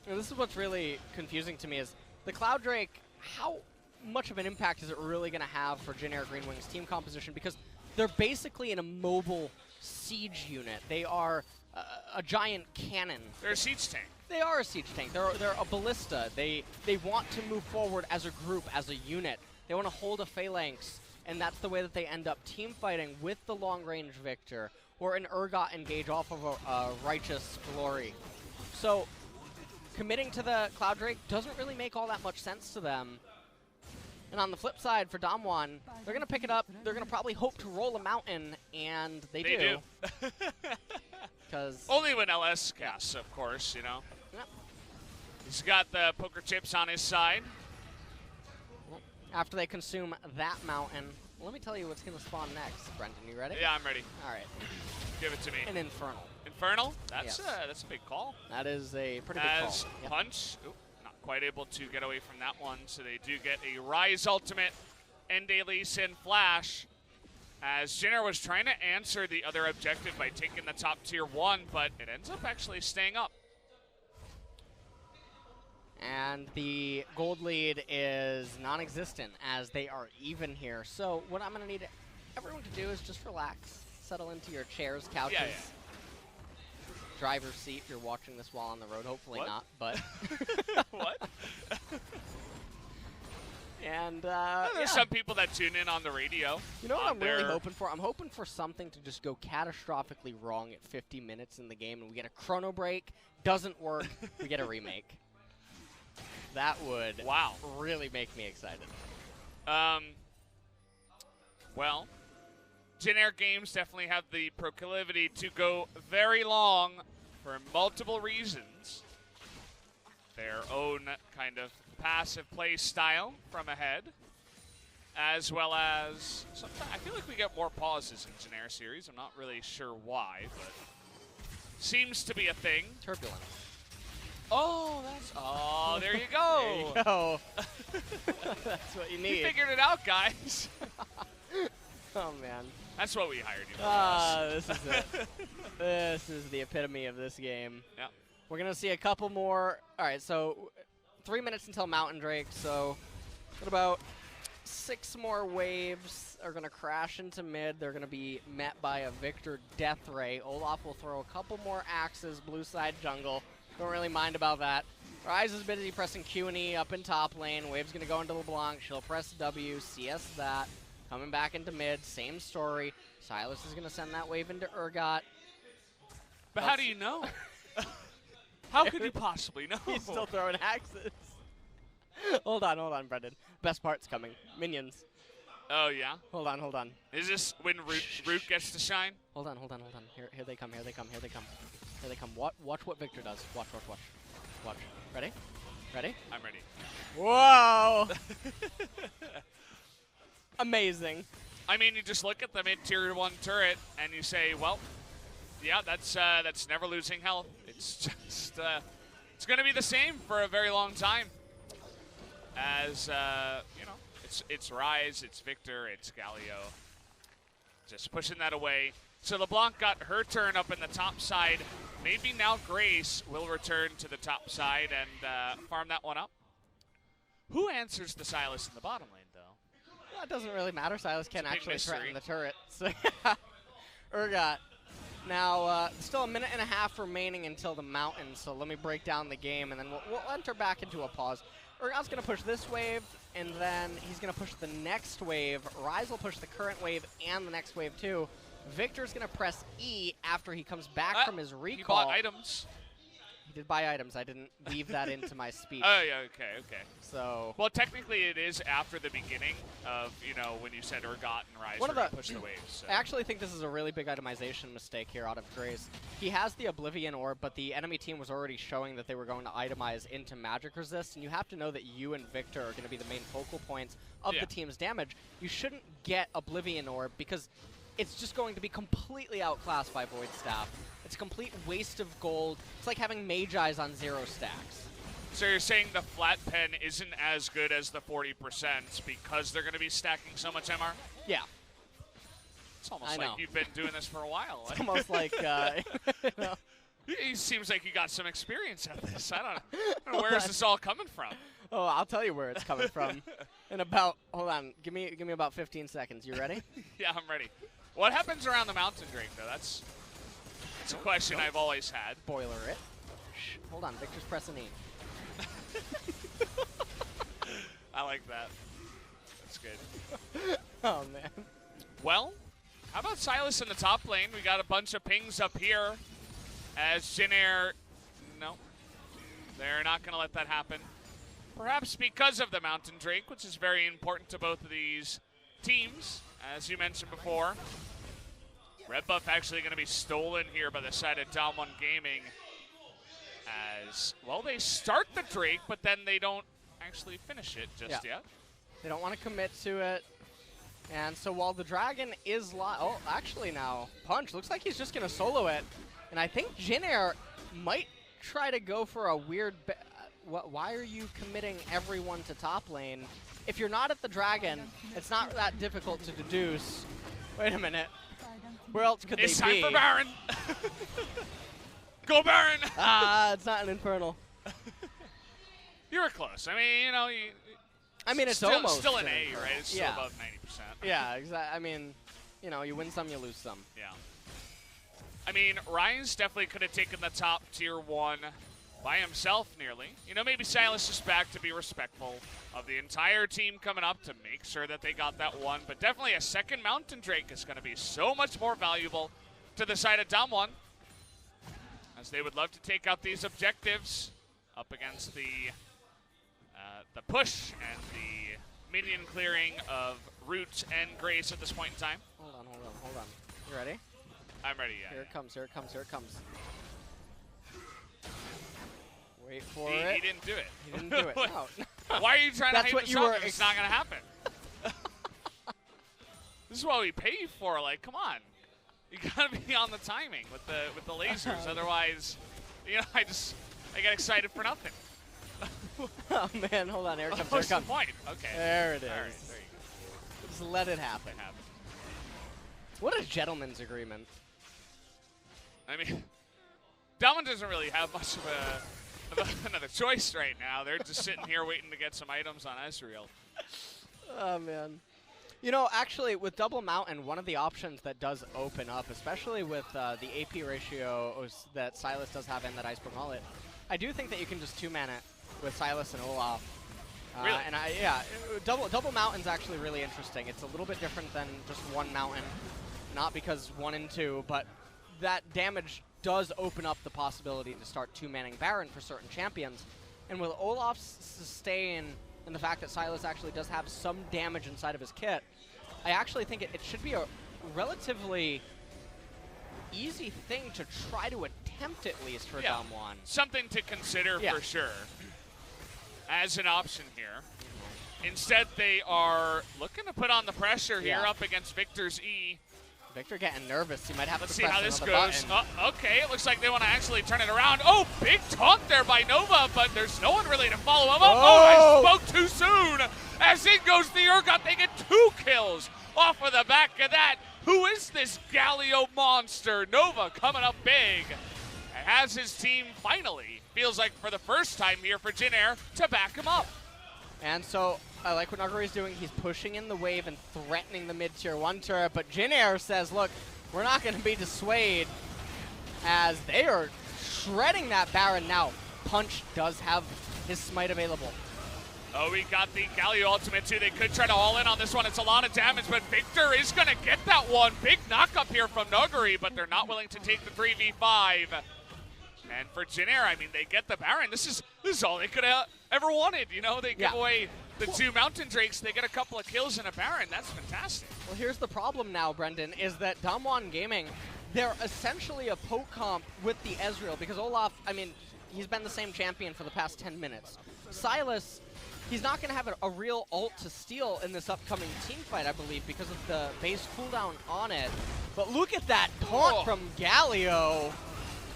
And this is what's really confusing to me is the Cloud Drake, how much of an impact is it really going to have for Jin Air GreenWings' team composition? Because they're basically in a mobile siege unit. They are a giant cannon. They're a siege tank. They are a siege tank. They're a ballista. They want to move forward as a group, as a unit. They want to hold a phalanx, and that's the way that they end up team fighting with the long-range Viktor or an Urgot engage off of a Righteous Glory. So committing to the Cloud Drake doesn't really make all that much sense to them. And on the flip side, for DAMWON, they're going to pick it up. They're going to probably hope to roll a mountain, and they do. Because only when LS casts, of course, you know. Yep. He's got the poker chips on his side. After they consume that mountain, Well, let me tell you what's going to spawn next. Brendan, you ready? Yeah, I'm ready. All right. Give it to me. An Infernal. Infernal? That's Yes. That's a big call. That is a pretty big As call. Yep. Punch, not quite able to get away from that one, so they do get a Ryze ultimate and a Lee Sin flash. As Jin Air was trying to answer the other objective by taking the top tier 1, but it ends up actually staying up. And the gold lead is non-existent as they are even here. So what I'm going to need everyone to do is just relax, settle into your chairs, couches, driver's seat if you're watching this while on the road. Hopefully what? not, but... What? And there's some people that tune in on the radio. You know what I'm really hoping for? I'm hoping for something to just go catastrophically wrong at 50 minutes in the game, and we get a chrono break, doesn't work, we get a remake. That would really make me excited. Well, Jin Air games definitely have the proclivity to go very long for multiple reasons. Their own kind of passive play style from ahead, as well as sometimes I feel like we get more pauses in Jin Air series. I'm not really sure why, but seems to be a thing. Turbulence. Oh, there you go. There you go. That's what you need. You figured it out, guys. Oh, man. That's what we hired you for. This is it. This is the epitome of this game. Yeah. We're going to see a couple more. All right, so 3 minutes until Mountain Drake, so what about 6 more waves are going to crash into mid. They're going to be met by a Viktor Death Ray. Olaf will throw a couple more axes, blue side jungle. Don't really mind about that. Ryze is busy pressing Q and E up in top lane. Wave's going to go into LeBlanc. She'll press W, CS that. Coming back into mid, same story. Sylas is going to send that wave into Urgot. But how do you know? How could you possibly know? He's still throwing axes. Hold on, Brendan. Best part's coming. Minions. Oh, yeah? Hold on. Is this when Root gets to shine? Hold on. Here they come. Watch what Viktor does. Watch. Ready? I'm ready. Whoa! Amazing. I mean, you just look at the mid-tier 1 turret and you say, well, yeah, that's never losing health. It's just, it's going to be the same for a very long time. As, you know, it's Ryze, it's Viktor, it's Galio. Just pushing that away. So LeBlanc got her turn up in the top side. Maybe now Grace will return to the top side and farm that one up. Who answers the Sylas in the bottom lane, though? Well, it doesn't really matter. Sylas can't actually mystery. threaten the turret. So, Urgot. Now, still a minute and a half remaining until the mountain, so let me break down the game, and then we'll enter back into a pause. Urgot's going to push this wave, and then he's going to push the next wave. Ryze will push the current wave and the next wave, too. Viktor's going to press E after he comes back from his recall. He bought items. He did buy items. I didn't weave that into my speech. Oh, yeah, okay. So. Well, technically it is after the beginning of, you know, when you said Urgot and Ryze were going to push the waves. So. I actually think this is a really big itemization mistake here out of Grace. He has the Oblivion Orb, but the enemy team was already showing that they were going to itemize into magic resist, and you have to know that you and Viktor are going to be the main focal points of the team's damage. You shouldn't get Oblivion Orb because it's just going to be completely outclassed by Void Staff. It's a complete waste of gold. It's like having Mage Eyes on 0 stacks. So you're saying the flat pen isn't as good as the 40% because they're going to be stacking so much MR? Yeah. It's almost like you've been doing this for a while. It's almost like, you know. He seems like you got some experience at this. I don't know where is this all coming from? Oh, I'll tell you where it's coming from. In about, hold on, give me about 15 seconds. You ready? Yeah, I'm ready. What happens around the mountain drake, though? That's a question I've always had. Boiler it. Shh, hold on, Viktor's pressing E. I like that. That's good. Oh, man. Well, how about Sylas in the top lane? We got a bunch of pings up here as Jin Air, no, they're not going to let that happen. Perhaps because of the Mountain Drake, which is very important to both of these teams, as you mentioned before. Red buff actually going to be stolen here by the side of DAMWON Gaming as, well, they start the Drake, but then they don't actually finish it just yet. They don't want to commit to it. And so while the Dragon is oh, actually now, Punch looks like he's just going to solo it. And I think Jin Air might try to go for a weird... why are you committing everyone to top lane? If you're not at the Dragon, it's not that difficult to deduce. Wait a minute. Where else could they be? It's time for Baron! Go Baron! Ah, it's not an Infernal. You were close. I mean, you know, I mean, it's still, almost still an A, right? It's still yeah. above 90%. Yeah, exactly. I mean, you know, you win some, you lose some. Yeah. I mean, Ryze definitely could have taken the top tier 1 by himself nearly. You know, maybe Sylas is back to be respectful of the entire team coming up to make sure that they got that one. But definitely a second Mountain Drake is going to be so much more valuable to the side of DAMWON, as they would love to take out these objectives up against the push and the minion clearing of Root and Grace at this point in time. Hold on. You ready? I'm ready, yeah. Here it comes. Wait for He it. didn't do it. He didn't do it. No. Why are you trying to hype what this you up were if it's not going to happen? This is what we pay you for. Like, come on. You got to be on the timing with the lasers. Otherwise, you know, I get excited for nothing. Oh, man. Hold on. Here it comes. What's the point? Okay. There it is. All right, there you go. Just let it happen. What a gentleman's agreement. I mean, DWG doesn't really have much of another choice right now. They're just sitting here waiting to get some items on Ezreal. Oh, man. You know, actually, with Double Mountain, one of the options that does open up, especially with the AP ratio that Sylas does have and that Iceberg Mullet, I do think that you can just two-man it with Sylas and Olaf. Really? And Double Mountain's actually really interesting. It's a little bit different than just one mountain, not because 1 and 2, but that damage does open up the possibility to start two-manning Baron for certain champions. And with Olaf's sustain and the fact that Sylas actually does have some damage inside of his kit, I actually think it should be a relatively easy thing to try to attempt at least for DAMWON. Something to consider for sure as an option here. Instead, they are looking to put on the pressure here up against Viktor's E. Viktor getting nervous. He might have Let's to see how this press goes. Okay, it looks like they want to actually turn it around. Oh, big taunt there by Nova, but there's no one really to follow him up. Oh, I spoke too soon. As in goes the Urgot. They get 2 kills off of the back of that. Who is this Galio monster? Nova coming up big. And has his team finally, feels like for the first time here for Jin Air, to back him up. And so I like what Nuguri's doing. He's pushing in the wave and threatening the mid-tier 1 turret, but Jin Air says, look, we're not going to be dissuaded, as they are shredding that Baron now. Punch does have his smite available. Oh, we got the Galio ultimate too. They could try to all in on this one. It's a lot of damage, but Viktor is going to get that one. Big knock-up here from Nuguri, but they're not willing to take the 3v5. And for Jin Air, I mean, they get the Baron. This is all they could have ever wanted. You know, they give away the 2 Mountain Drakes. They get a couple of kills and a Baron. That's fantastic. Well, here's the problem now, Brendan, is that DWG Gaming, they're essentially a poke comp with the Ezreal, because Olaf, I mean, he's been the same champion for the past 10 minutes. Sylas, he's not going to have a real ult to steal in this upcoming team fight, I believe, because of the base cooldown on it. But look at that taunt from Galio.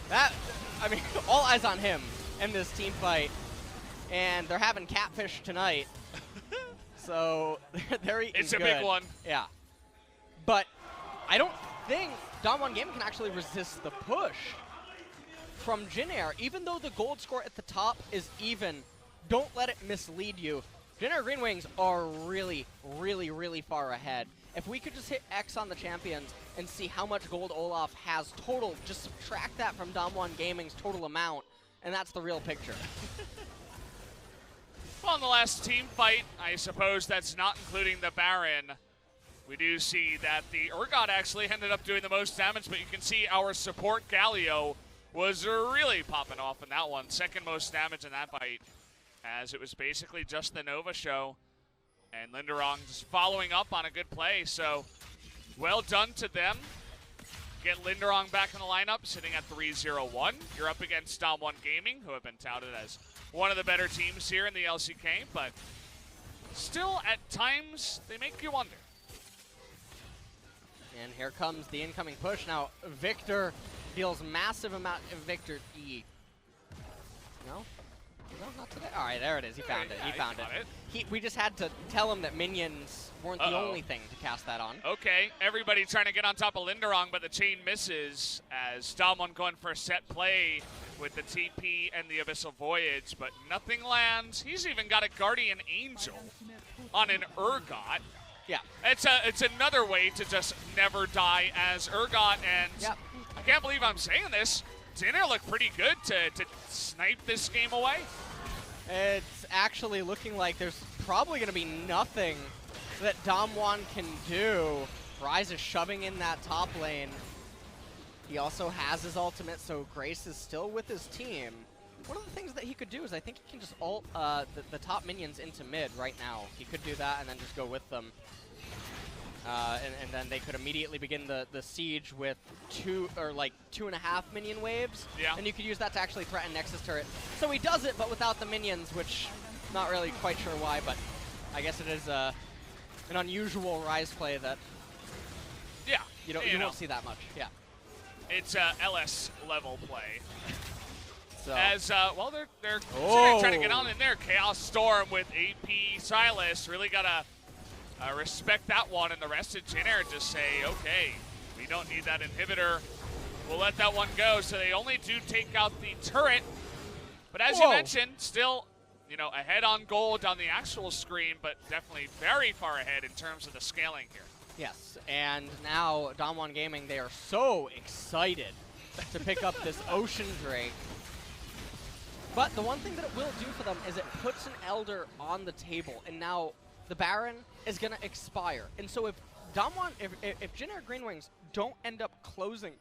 That, I mean, all eyes on him in this team fight. And they're having catfish tonight. So they're eating It's a big one. Yeah. But I don't think DWG Gaming can actually resist the push from Jin Air. Even though the gold score at the top is even, don't let it mislead you. Jin Air GreenWings are really, really, really far ahead. If we could just hit X on the champions and see how much gold Olaf has total, just subtract that from DWG Gaming's total amount, and that's the real picture. Well, in the last team fight, I suppose that's not including the Baron, we do see that the Urgot actually ended up doing the most damage, but you can see our support Galio was really popping off in that one. Second most damage in that fight, as it was basically just the Nova show. And Lindarang just following up on a good play, so well done to them. Get Lindarang back in the lineup, sitting at 3-0-1. You're up against DWG Gaming, who have been touted as one of the better teams here in the LCK, but still at times they make you wonder. here comes the incoming push. Now, Viktor deals massive amount of Viktor E. No? No, not today. All right, there it is. He found it. He found it. We just had to tell him that minions weren't the only thing to cast that on. Okay, everybody trying to get on top of Lindarang, but the chain misses as DAMWON going for a set play with the TP and the Abyssal Voyage, but nothing lands. He's even got a Guardian Angel on an Urgot. Yeah. It's another way to just never die as Urgot, and I can't believe I'm saying this. Jin Air looked pretty good to snipe this game away. It's actually looking like there's probably going to be nothing that DAMWON can do. Ryze is shoving in that top lane. He also has his ultimate, so Grace is still with his team. One of the things that he could do is I think he can just ult the top minions into mid right now. He could do that and then just go with them. And then they could immediately begin the siege with 2.5 minion waves. Yeah. And you could use that to actually threaten Nexus turret. So he does it, but without the minions, which not really quite sure why, but I guess it is an unusual Ryze play that you won't see that much. Yeah. It's a LS level play. So. As well, they're trying to get on in there. Chaos Storm with AP Sylas really gotta respect that one, and the rest of Jin Air just say, okay, we don't need that inhibitor. We'll let that one go. So they only do take out the turret, but as you mentioned, still, ahead on gold on the actual screen, but definitely very far ahead in terms of the scaling here. Yes, and now DAMWON Gaming, they are so excited to pick up this Ocean Drake. But the one thing that it will do for them is it puts an Elder on the table, and now the Baron is going to expire. And so if DAMWON, if Jin Air GreenWings don't end up closing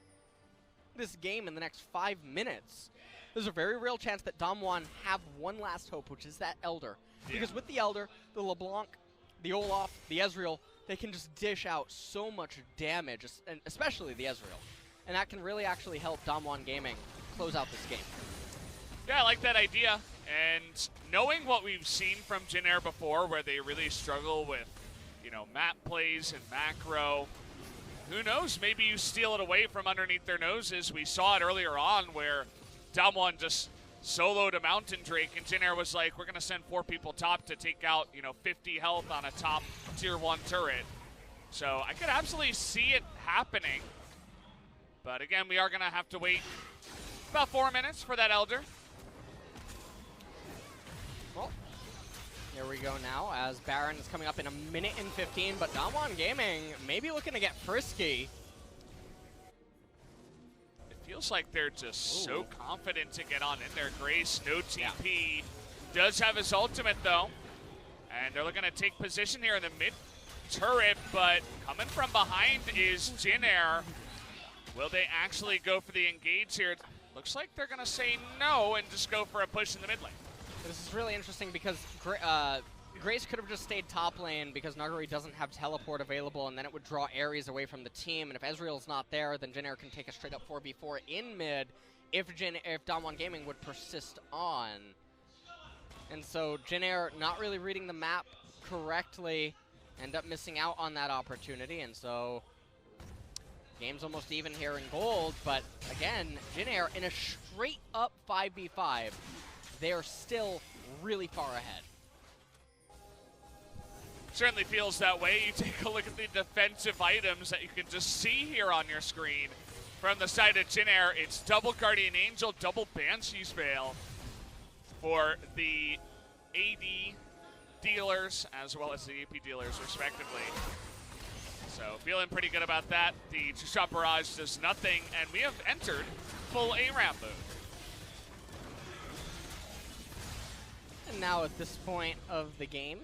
this game in the next 5 minutes, there's a very real chance that DAMWON have one last hope, which is that Elder. Yeah. Because with the Elder, the LeBlanc, the Olaf, the Ezreal, they can just dish out so much damage, and especially the Ezreal. And that can really actually help DAMWON Gaming close out this game. Yeah, I like that idea. And knowing what we've seen from Jin Air before, where they really struggle with, map plays and macro, who knows? Maybe you steal it away from underneath their noses. We saw it earlier on where DAMWON just soloed a Mountain Drake, and Jin Air was like, we're going to send 4 people top to take out, 50 health on a top tier 1 turret. So I could absolutely see it happening. But again, we are going to have to wait about 4 minutes for that Elder. Well, here we go now as Baron is coming up in 1 minute and 15, but DAMWON Gaming maybe looking to get frisky. It feels like they're just so confident to get on in there. Grace, no TP, does have his ultimate though. And they're looking to take position here in the mid turret, but coming from behind is Jin Air. Will they actually go for the engage here? Looks like they're gonna say no and just go for a push in the mid lane. This is really interesting because Grace could have just stayed top lane because Nuguri doesn't have teleport available, and then it would draw Aries away from the team. And if Ezreal's not there, then Jin Air can take a straight up 4v4 in mid if DAMWON Gaming would persist on. And so Jin Air not really reading the map correctly, end up missing out on that opportunity, and so game's almost even here in gold. But again, Jin Air in a straight up 5v5. They are still really far ahead. Certainly feels that way. You take a look at the defensive items that you can just see here on your screen. From the side of Jin Air, it's double Guardian Angel, double Banshee's Veil for the AD dealers as well as the AP dealers, respectively. So feeling pretty good about that. The two-shot barrage does nothing, and we have entered full ARAM mode. And now at this point of the game,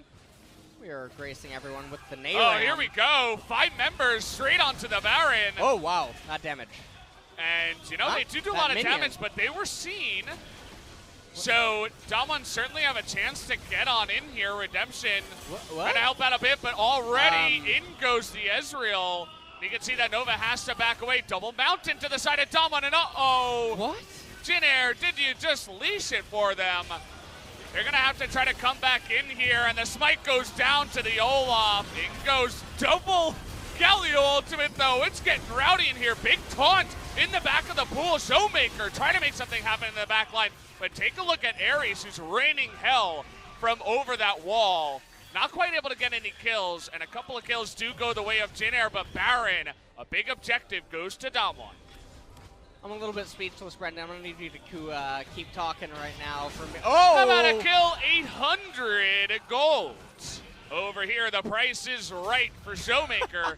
we are gracing everyone with the nail. Oh, here we go. 5 members straight onto the Baron. Oh, wow. That damage. And, they do a lot of damage, but they were seen. So DAMWON certainly have a chance to get on in here. Redemption going to help out a bit, but already in goes the Ezreal. You can see that Nova has to back away. Double Mountain to the side of DAMWON, and uh-oh. What? Jin Air, did you just leash it for them? They're going to have to try to come back in here, and the smite goes down to the Olaf. It goes double Galio ultimate, though. It's getting rowdy in here. Big taunt in the back of the pool. ShowMaker trying to make something happen in the back line. But take a look at Aries, who's raining hell from over that wall. Not quite able to get any kills, and a couple of kills do go the way of Jin Air, but Baron, a big objective, goes to DAMWON. I'm a little bit speechless, Brendan. I'm going to need you to keep talking right now for me. Oh! How about a kill? 800 gold. Over here, the price is right for ShowMaker.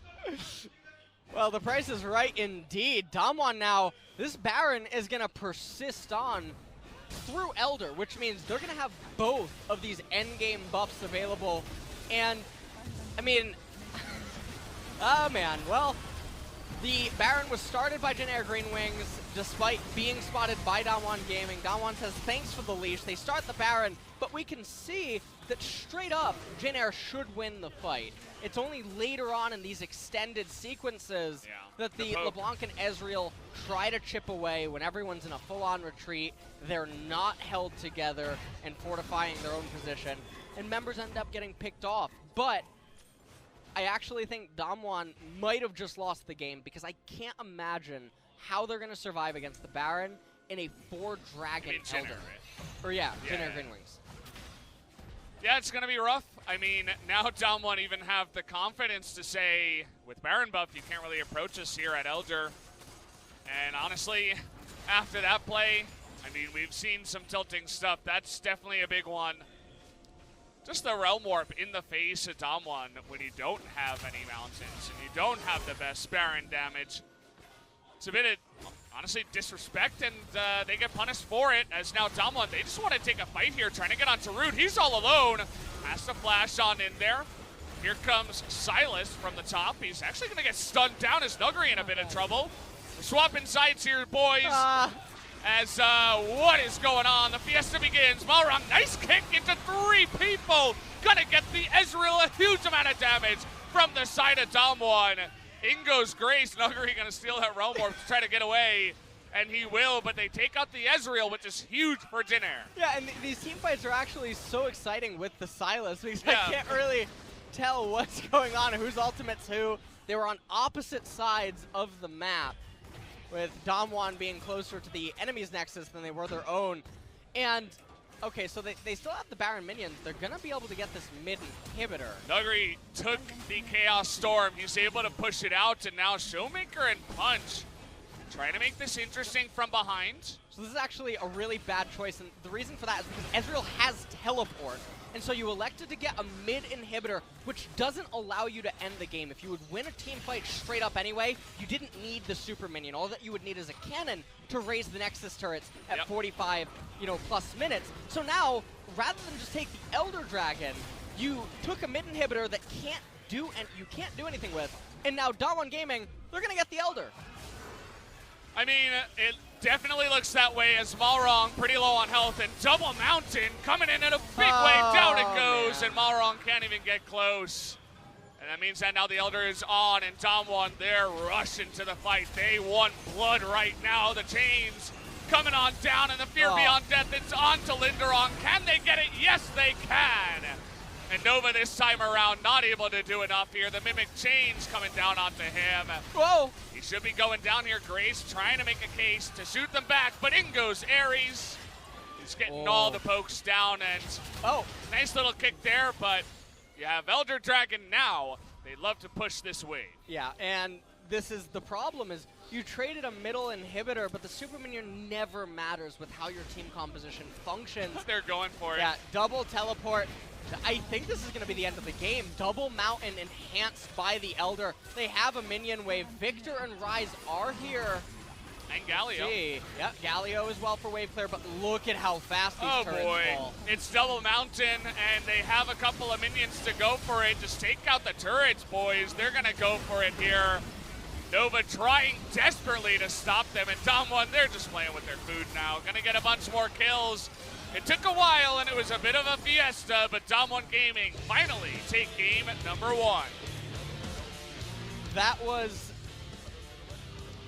Well, the price is right indeed. DAMWON now, this Baron is going to persist on through Elder, which means they're going to have both of these endgame buffs available. And, I mean, oh man, well, the Baron was started by Jin Air GreenWings despite being spotted by DAMWON Gaming. DAMWON says thanks for the leash. They start the Baron, but we can see that straight up, Jin Air should win the fight. It's only later on in these extended sequences that the LeBlanc and Ezreal try to chip away when everyone's in a full-on retreat. They're not held together and fortifying their own position, and members end up getting picked off. But I actually think DAMWON might have just lost the game because I can't imagine how they're going to survive against the Baron in a 4-Dragon Elder. Right? Or Jin Air GreenWings. Yeah, it's going to be rough. I mean, now DAMWON even have the confidence to say, with Baron buff, you can't really approach us here at Elder. And honestly, after that play, I mean, we've seen some tilting stuff. That's definitely a big one. Just the Realm Warp in the face of DAMWON when you don't have any mountains and you don't have the best Baron damage. It's a bit of, honestly, disrespect, and they get punished for it, as now DAMWON, they just want to take a fight here, trying to get onto Root. He's all alone. Has to flash on in there. Here comes Sylas from the top. He's actually going to get stunned down as Nuguri in a bit of trouble. We're swapping sides here, boys. As what is going on? The fiesta begins. Malrang, nice kick into 3 people. Gonna get the Ezreal a huge amount of damage from the side of DAMWON. In goes Grace. Nuguri gonna steal that Realm Warp to try to get away. And he will, but they take out the Ezreal, which is huge for Jin Air. Yeah, and these team fights are actually so exciting with the Sylas because I can't really tell what's going on, whose ultimate's who. They were on opposite sides of the map, with DAMWON being closer to the enemy's nexus than they were their own. And, okay, so they still have the Baron minions. They're going to be able to get this mid inhibitor. Nuguri took the Chaos Storm. He's able to push it out, and now ShowMaker and Punch trying to make this interesting from behind. So this is actually a really bad choice, and the reason for that is because Ezreal has teleport. And so you elected to get a mid inhibitor, which doesn't allow you to end the game. If you would win a team fight straight up anyway, you didn't need the super minion. All that you would need is a cannon to raise the Nexus turrets at 45, plus minutes. So now, rather than just take the Elder Dragon, you took a mid inhibitor that you can't do anything with. And now DAMWON Gaming, they're gonna get the Elder. I mean, it definitely looks that way as Malrang pretty low on health, and Double Mountain coming in a big way. Down it goes, man. And Malrang can't even get close. And that means that now the Elder is on, and DAMWON, they're rushing to the fight. They want blood right now. The chains coming on down, and the fear beyond death. It's on to Lindarang. Can they get it? Yes, they can. And Nova this time around not able to do enough here. The Mimic chains coming down onto him. Whoa. He should be going down here. Grace trying to make a case to shoot them back, but in goes Aries. He's getting all the pokes down, and nice little kick there, but you have Elder Dragon now. They love to push this wave. Yeah, and this is the problem is you traded a middle inhibitor, but the super minion never matters with how your team composition functions. They're going for it. Yeah, double teleport. I think this is going to be the end of the game. Double Mountain enhanced by the Elder. They have a minion wave. Viktor and Ryze are here. And Galio. Yep, Galio as well for wave clear, but look at how fast these turrets fall. It's Double Mountain, and they have a couple of minions to go for it. Just take out the turrets, boys. They're going to go for it here. Nova trying desperately to stop them, and DAMWON, they're just playing with their food now. Going to get a bunch more kills. It took a while, and it was a bit of a fiesta, but DAMWON Gaming finally take game number 1. That was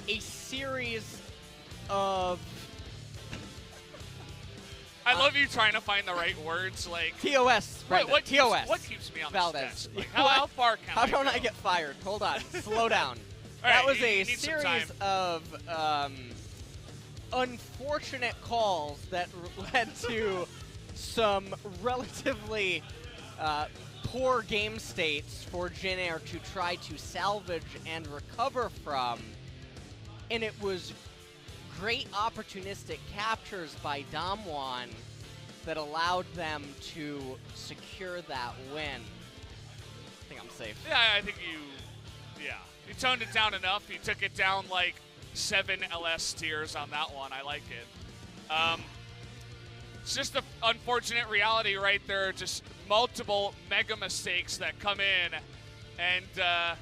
a series of I love you trying to find the right words, like TOS, Brendan. what TOS. What keeps me on Valdez. this desk? Like, how far can How don't go? I get fired? Hold on. Slow down. right, That was you a need some series of unfortunate calls that led to some relatively poor game states for Jin Air to try to salvage and recover from. And it was great opportunistic captures by DAMWON that allowed them to secure that win. I think I'm safe. Yeah, I think you toned it down enough. You took it down like 7 LS tiers on that one. I like it. It's just an unfortunate reality, right? There are just multiple mega mistakes that come in, and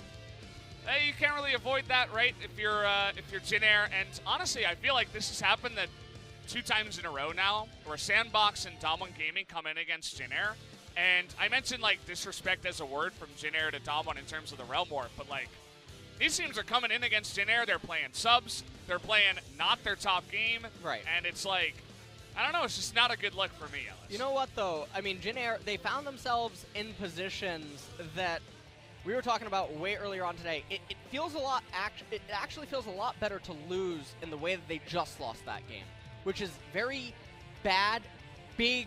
hey, you can't really avoid that, right? If you're Jin Air, and honestly, I feel like this has happened 2 times in a row now, where Sandbox and DAMWON Gaming come in against Jin Air, and I mentioned like disrespect as a word from Jin Air to DAMWON in terms of the Realm War, but like these teams are coming in against Jin Air. They're playing subs. They're playing not their top game, right? And it's like, I don't know. It's just not a good look for me, Ellis. You know what, though? I mean, Jin Air, they found themselves in positions that we were talking about way earlier on today. It feels a lot. It actually feels a lot better to lose in the way that they just lost that game, which is very bad, big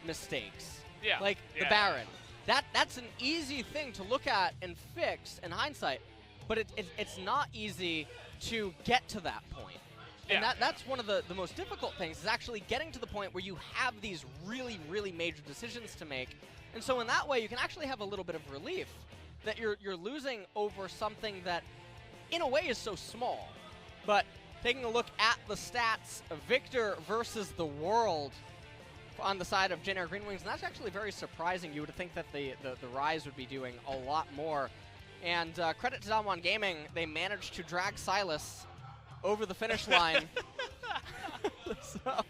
mistakes. Yeah. Like the Baron. That's an easy thing to look at and fix in hindsight, but it's not easy to get to that point. And that's one of the most difficult things, is actually getting to the point where you have these really, really major decisions to make. And so in that way, you can actually have a little bit of relief that you're losing over something that, in a way, is so small. But taking a look at the stats, Viktor versus the world on the side of Jin Air GreenWings, and that's actually very surprising. You would think that the Ryze would be doing a lot more. And credit to DWG Gaming, they managed to drag Sylas over the finish line. So.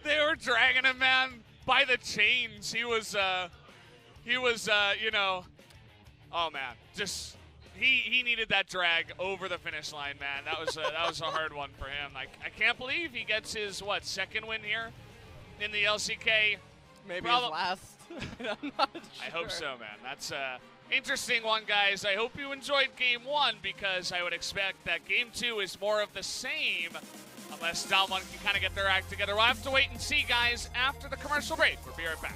They were dragging him, man, by the chains. He was, you know, oh man, just he needed that drag over the finish line, man. That was a hard one for him. I can't believe he gets his second win here in the LCK. Maybe his last. I'm not sure. I hope so, man. That's interesting one, guys. I hope you enjoyed Game 1, because I would expect that Game 2 is more of the same, unless DWG can kind of get their act together. We'll have to wait and see, guys, after the commercial break. We'll be right back.